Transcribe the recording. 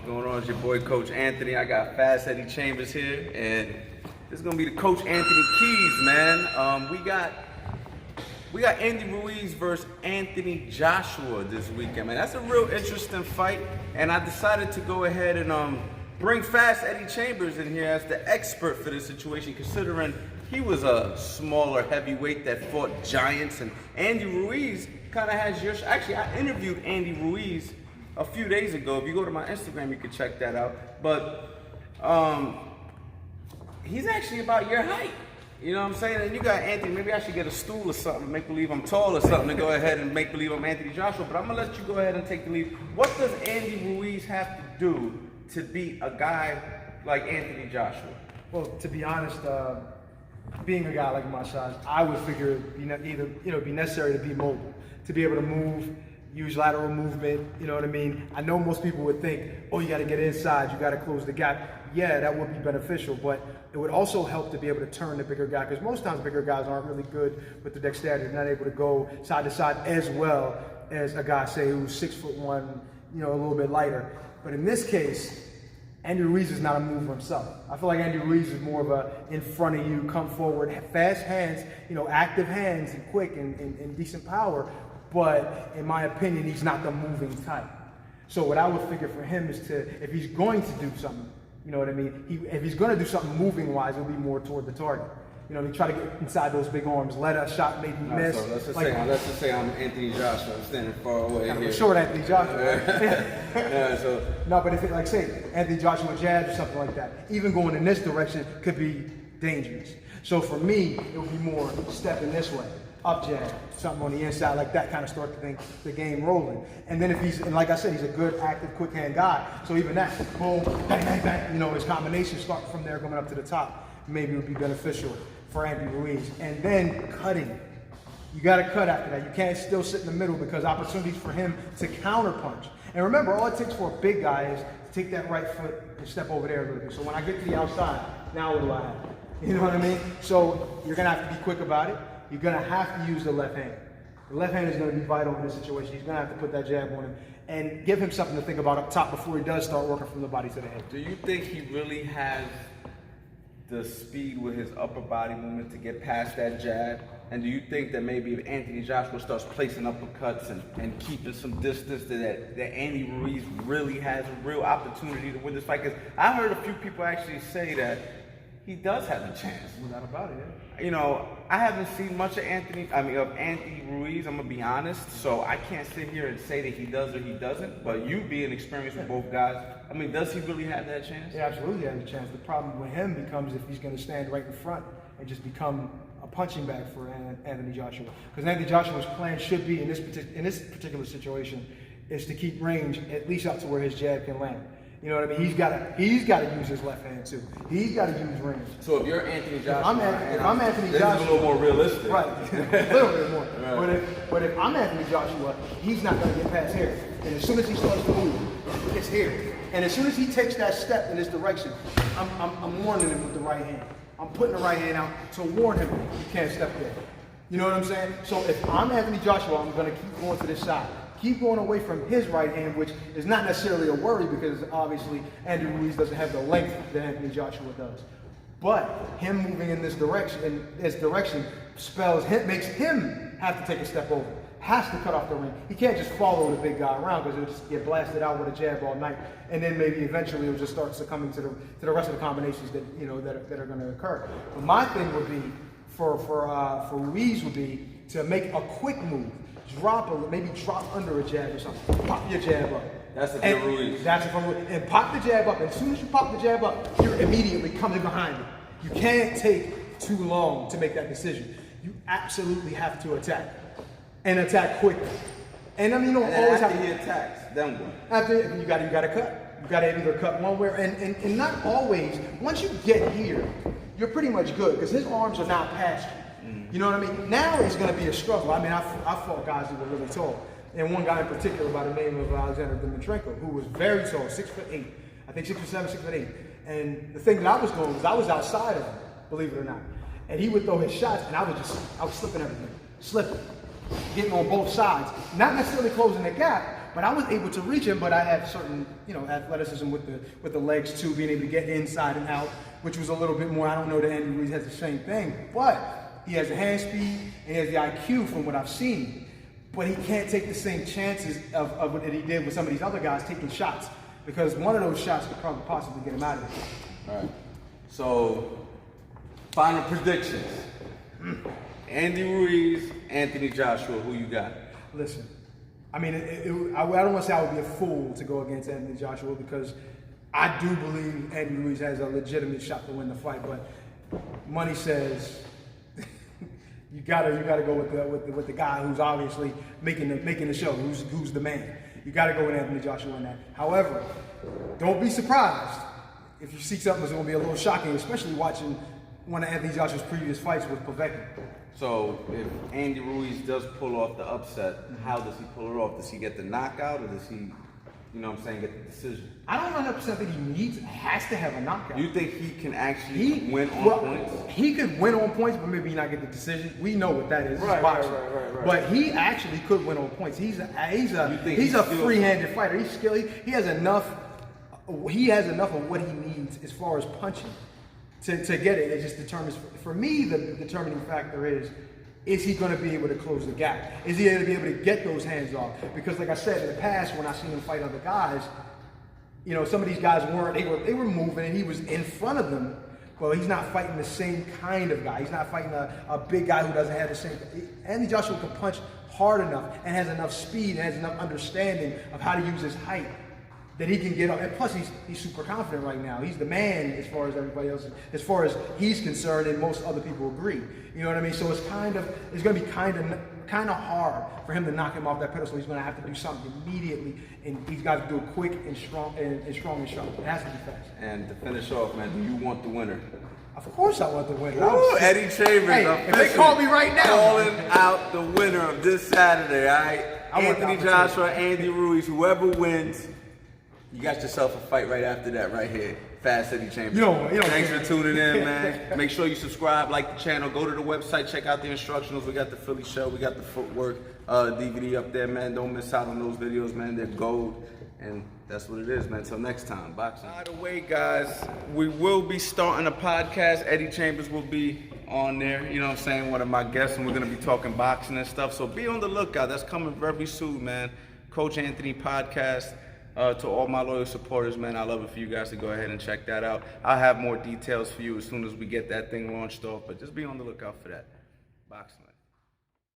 going on? It's your boy Coach Anthony. I got Fast Eddie Chambers here, and this is gonna be the Coach Anthony Keys, man. We got Andy Ruiz versus Anthony Joshua this weekend, man. That's a real interesting fight, and I decided to go ahead and bring Fast Eddie Chambers in here as the expert for this situation, considering he was a smaller heavyweight that fought giants, and Andy Ruiz kind of has your. Actually, I interviewed Andy Ruiz a few days ago. If you go to my Instagram, you can check that out. But he's actually about your height. You know what I'm saying? And you got Anthony. Maybe I should get a stool or something, make believe I'm tall or something, to go ahead and make believe I'm Anthony Joshua. But I'm gonna let you go ahead and take the lead. What does Andy Ruiz have to do to beat a guy like Anthony Joshua? Well, to be honest, being a guy like my size, I would figure it'd be necessary to be mobile, to be able to move, use lateral movement. You know what I mean? I know most people would think, oh, you got to get inside, you got to close the gap. Yeah, that would be beneficial, but it would also help to be able to turn the bigger guy, because most times bigger guys aren't really good with the dexterity. They're not able to go side to side as well as a guy, say, who's 6'1", a little bit lighter. But in this case, Andy Ruiz is not a mover himself. I feel like Andy Ruiz is more of a in front of you, come forward, fast hands, active hands and quick and decent power. But in my opinion, he's not the moving type. So what I would figure for him is if he's going to do something, you know what I mean? If he's going to do something moving wise, it'll be more toward the target. He try to get inside those big arms, let a shot maybe miss. So let's just say I'm Anthony Joshua. I'm standing far away here. Short Anthony Joshua. Yeah, No, but if it, like say, Anthony Joshua jabs or something like that, even going in this direction could be dangerous. So for me, it would be more stepping this way, up jab, something on the inside like that, kind of start the game rolling. And then and like I said, he's a good, active, quick hand guy. So even that, boom, bang, bang, bang, his combination start from there going up to the top, maybe would be beneficial for Andy Ruiz. And then cutting. You got to cut after that. You can't still sit in the middle, because opportunities for him to counter punch. And remember, all it takes for a big guy is to take that right foot and step over there a little bit. So when I get to the outside, now what do I have? You know what I mean? So you're going to have to be quick about it. You're going to have to use the left hand. The left hand is going to be vital in this situation. He's going to have to put that jab on him and give him something to think about up top before he does start working from the body to the head. Do you think he really has the speed with his upper body movement to get past that jab? And do you think that maybe if Anthony Joshua starts placing uppercuts and keeping some distance, that Andy Ruiz really has a real opportunity to win this fight? Because I heard a few people actually say that he does have a chance. Without about it, yeah. I haven't seen much of Andy Ruiz, I'm gonna be honest, so I can't sit here and say that he does or he doesn't, but you being experienced with both guys, does he really have that chance? He absolutely has a chance. The problem with him becomes if he's gonna stand right in front and just become a punching bag for Anthony Joshua. Because Anthony Joshua's plan should be, in this particular situation, is to keep range at least up to where his jab can land. You know what I mean? He's got to use his left hand too. He's got to use range. So if you're Anthony Joshua, if I'm Anthony Joshua, this is a little more realistic, right? A little bit more. Right. But if I'm Anthony Joshua, he's not going to get past here. And as soon as he starts to move, it's here. And as soon as he takes that step in this direction, I'm warning him with the right hand. I'm putting the right hand out to warn him you can't step there. You know what I'm saying? So if I'm Anthony Joshua, I'm going to keep going to this side. Keep going away from his right hand, which is not necessarily a worry, because obviously Andy Ruiz doesn't have the length that Anthony Joshua does. But him moving in this direction, makes him have to take a step over. Has to cut off the ring. He can't just follow the big guy around, because he'll just get blasted out with a jab all night, and then maybe eventually he'll just start succumbing to the rest of the combinations that that are going to occur. But my thing would be for Ruiz would be to make a quick move. Maybe drop under a jab or something. Pop your jab up. That's it for Ruiz. That's it for Ruiz. And pop the jab up. And as soon as you pop the jab up, you're immediately coming behind it. You can't take too long to make that decision. You absolutely have to attack. And attack quickly. And you don't always have to. After he attacks, then what? After you got to cut. You got to either cut one way and not always. Once you get here, you're pretty much good, because his arms are not past you. You know what I mean? Now it's going to be a struggle. I fought guys who were really tall. And one guy in particular by the name of Alexander Dimitrenko, who was very tall, 6'8". I think 6'7", 6'8". And the thing that I was doing was I was outside of him, believe it or not. And he would throw his shots, and I was slipping everything. Slipping. Getting on both sides. Not necessarily closing the gap, but I was able to reach him. But I have certain, athleticism with the legs too, being able to get inside and out, which was a little bit more. I don't know that Andy Ruiz has the same thing, but he has the hand speed and he has the IQ from what I've seen. But he can't take the same chances of what he did with some of these other guys taking shots, because one of those shots could probably possibly get him out of it. All right. So, final predictions. Andy Ruiz, Anthony Joshua, who you got? Listen, I mean, I don't want to say I would be a fool to go against Anthony Joshua, because I do believe Andy Ruiz has a legitimate shot to win the fight. But money says you gotta go with the guy who's obviously making the show, who's the man. You gotta go with Anthony Joshua in that. However, don't be surprised if you see something that's gonna be a little shocking, especially watching one of Anthony Joshua's previous fights with Povetkin. So if Andy Ruiz does pull off the upset, how does he pull it off? Does he get the knockout, or does he, get the decision? I don't 100% think he has to have a knockout. You think he can actually win on points? He could win on points, but maybe not get the decision. We know what that is. Right. But he actually could win on points. He's a free-handed fighter. He's skilled. He has enough of what he needs as far as punching to get it. It just determines, for me, the determining factor is he going to be able to close the gap? Is he going to be able to get those hands off? Because like I said, in the past, when I seen him fight other guys, some of these guys they were moving and he was in front of them. Well, he's not fighting the same kind of guy. He's not fighting a big guy who doesn't have the same. Anthony Joshua can punch hard enough and has enough speed and has enough understanding of how to use his height that he can get up. And plus, he's super confident right now. He's the man as far as everybody else, as far as he's concerned, and most other people agree. You know what I mean? So it's going to be kind of hard for him to knock him off that pedestal. He's going to have to do something immediately, and he's got to do it quick and strong and sharp. It has to be fast. And to finish off, man, do you want the winner? Of course I want the winner. Ooh, Eddie Chambers. Hey, if they call me right now, calling out the winner of this Saturday, all right? Anthony Joshua, Andy Ruiz, whoever wins, you got yourself a fight right after that, right here. Fast Eddie Chambers. Thanks for tuning in, man. Make sure you subscribe, like the channel, go to the website, check out the instructionals. We got the Philly show, we got the footwork DVD up there, man. Don't miss out on those videos, man. They're gold. And that's what it is, man. Until next time, boxing. By the way, guys, we will be starting a podcast. Eddie Chambers will be on there, one of my guests, and we're going to be talking boxing and stuff. So be on the lookout. That's coming very soon, man. Coach Anthony podcast. To all my loyal supporters, man, I love it for you guys to go ahead and check that out. I'll have more details for you as soon as we get that thing launched off, but just be on the lookout for that. Boxing.